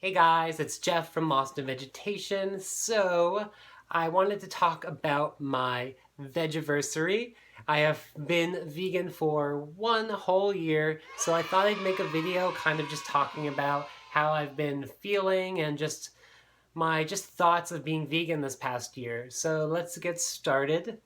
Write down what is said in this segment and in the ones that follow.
Hey guys, it's Jeff from Lost in Vegetation. So, I wanted to talk about my vegiversary. I have been vegan for 1 whole year, so I thought I'd make a video kind of just talking about how I've been feeling and just my thoughts of being vegan this past year. So, let's get started.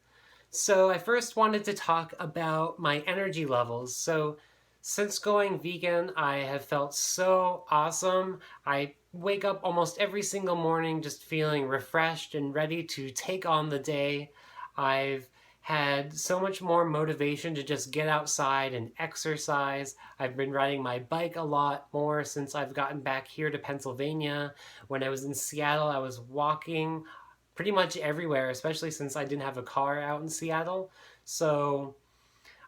So I first wanted to talk about my energy levels. So since going vegan, I have felt so awesome. I wake up almost every single morning just feeling refreshed and ready to take on the day. I've had so much more motivation to just get outside and exercise. I've been riding my bike a lot more since I've gotten back here to Pennsylvania. When I was in Seattle, I was walking pretty much everywhere, especially since I didn't have a car out in Seattle. So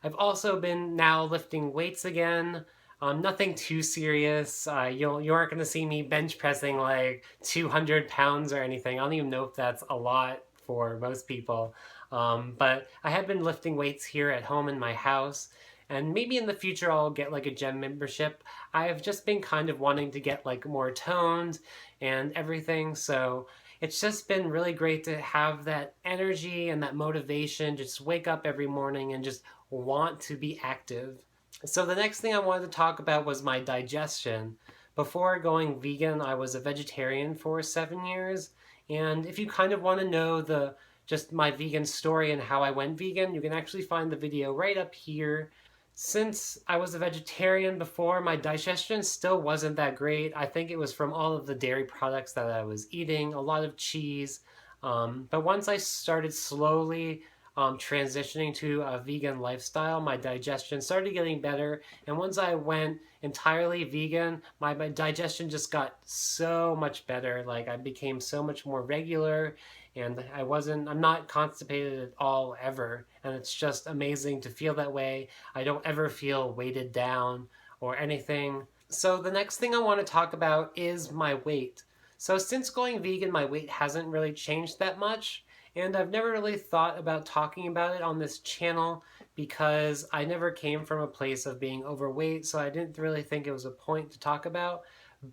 I've also been now lifting weights again. Nothing too serious. You aren't going to see me bench pressing like 200 pounds or anything. I don't even know if that's a lot for most people. But I have been lifting weights here at home in my house. And maybe in the future I'll get like a gym membership. I've just been kind of wanting to get like more toned and everything. So it's just been really great to have that energy and that motivation, just wake up every morning and just want to be active. So the next thing I wanted to talk about was my digestion. Before going vegan, I was a vegetarian for 7 years. And if you kind of want to know the just my vegan story and how I went vegan, you can actually find the video right up here. Since I was a vegetarian before, my digestion still wasn't that great. I think it was from all of the dairy products that I was eating, a lot of cheese. But once I started slowly transitioning to a vegan lifestyle, my digestion started getting better. And once I went entirely vegan, my digestion just got so much better. Like I became so much more regular and I'm not constipated at all ever. And it's just amazing to feel that way. I don't ever feel weighted down or anything. So the next thing I want to talk about is my weight. So since going vegan, my weight hasn't really changed that much. And I've never really thought about talking about it on this channel because I never came from a place of being overweight, so I didn't really think it was a point to talk about.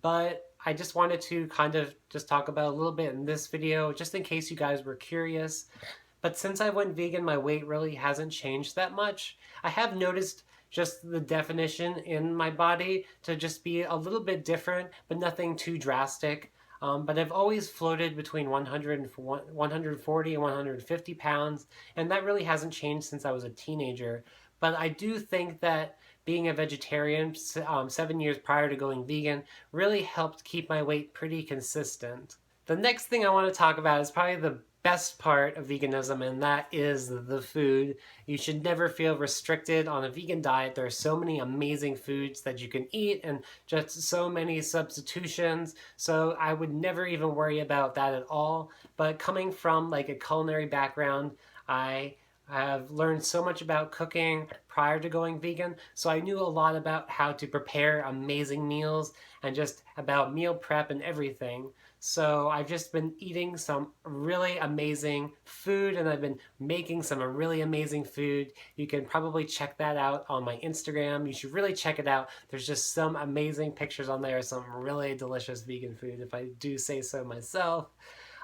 But I just wanted to kind of just talk about a little bit in this video, just in case you guys were curious. But since I went vegan, my weight really hasn't changed that much. I have noticed just the definition in my body to just be a little bit different, but nothing too drastic. But I've always floated between 140 and 150 pounds, and that really hasn't changed since I was a teenager. But I do think that being a vegetarian 7 years prior to going vegan really helped keep my weight pretty consistent. The next thing I want to talk about is probably the best part of veganism, and that is the food. You should never feel restricted on a vegan diet. There are so many amazing foods that you can eat and just so many substitutions. So I would never even worry about that at all. But coming from like a culinary background, I have learned so much about cooking prior to going vegan, so I knew a lot about how to prepare amazing meals and just about meal prep and everything. So I've just been eating some really amazing food and I've been making some really amazing food. You can probably check that out on my Instagram. You should really check it out. There's just some amazing pictures on there, some really delicious vegan food, if I do say so myself.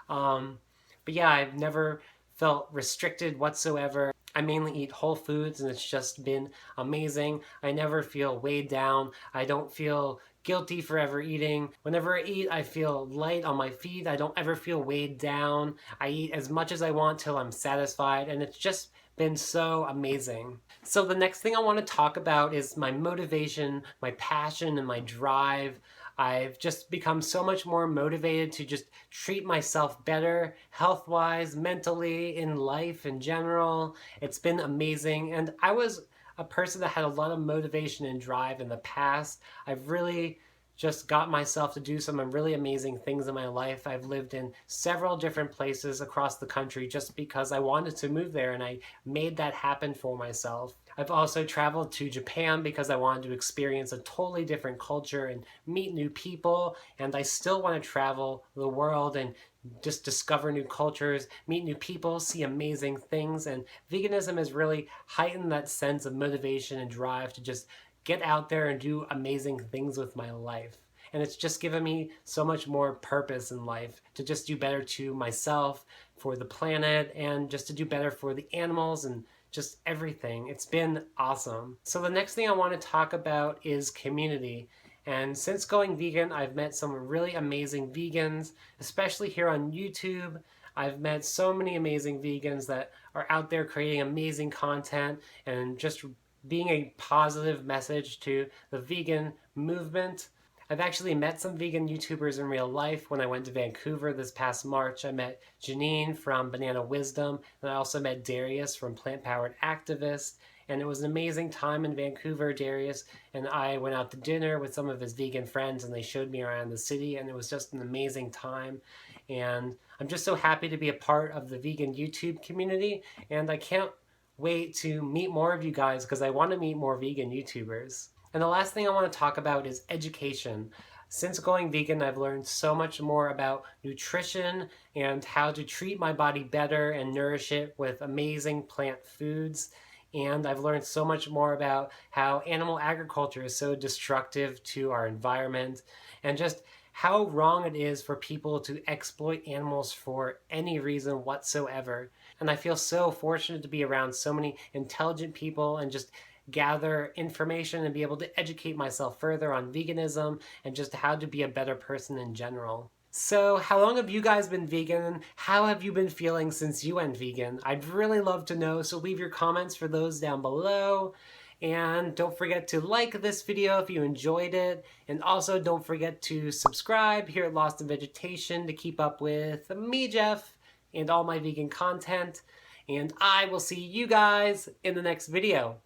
Um, but yeah, I've never felt restricted whatsoever. I mainly eat whole foods and it's just been amazing. I never feel weighed down. I don't feel guilty for ever eating. Whenever I eat, I feel light on my feet. I don't ever feel weighed down. I eat as much as I want till I'm satisfied, and it's just been so amazing. So the next thing I want to talk about is my motivation, my passion, and my drive. I've just become so much more motivated to just treat myself better, health wise, mentally, in life in general. It's been amazing. And I was a person that had a lot of motivation and drive in the past. I've really just got myself to do some really amazing things in my life. I've lived in several different places across the country just because I wanted to move there and I made that happen for myself. I've also traveled to Japan because I wanted to experience a totally different culture and meet new people, and I still want to travel the world and just discover new cultures, meet new people, see amazing things, and veganism has really heightened that sense of motivation and drive to just get out there and do amazing things with my life. and it's just given me so much more purpose in life to just do better to myself, for the planet, and just to do better for the animals and just everything. It's been awesome. So the next thing I want to talk about is community. And since going vegan, I've met some really amazing vegans, especially here on YouTube. I've met so many amazing vegans that are out there creating amazing content and just being a positive message to the vegan movement. I've actually met some vegan YouTubers in real life. When I went to Vancouver this past March, I met Janine from Banana Wisdom, and I also met Darius from Plant Powered Activist. And it was an amazing time in Vancouver. Darius and I went out to dinner with some of his vegan friends, and they showed me around the city, and it was just an amazing time. And I'm just so happy to be a part of the vegan YouTube community, and I can't wait to meet more of you guys because I want to meet more vegan YouTubers. And the last thing I want to talk about is education. Since going vegan, I've learned so much more about nutrition and how to treat my body better and nourish it with amazing plant foods. And I've learned so much more about how animal agriculture is so destructive to our environment and just how wrong it is for people to exploit animals for any reason whatsoever. And I feel so fortunate to be around so many intelligent people and just gather information and be able to educate myself further on veganism and just how to be a better person in general. So, how long have you guys been vegan? How have you been feeling since you went vegan? I'd really love to know, so leave your comments for those down below. And don't forget to like this video if you enjoyed it. And also don't forget to subscribe here at Lost in Vegetation to keep up with me, Jeff, and all my vegan content. And I will see you guys in the next video.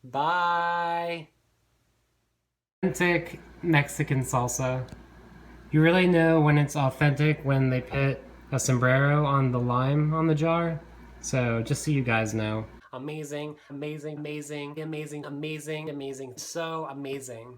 Bye! Authentic Mexican salsa. You really know when it's authentic when they put a sombrero on the lime on the jar. So just so you guys know. Amazing, amazing, amazing, amazing, amazing, amazing, so amazing.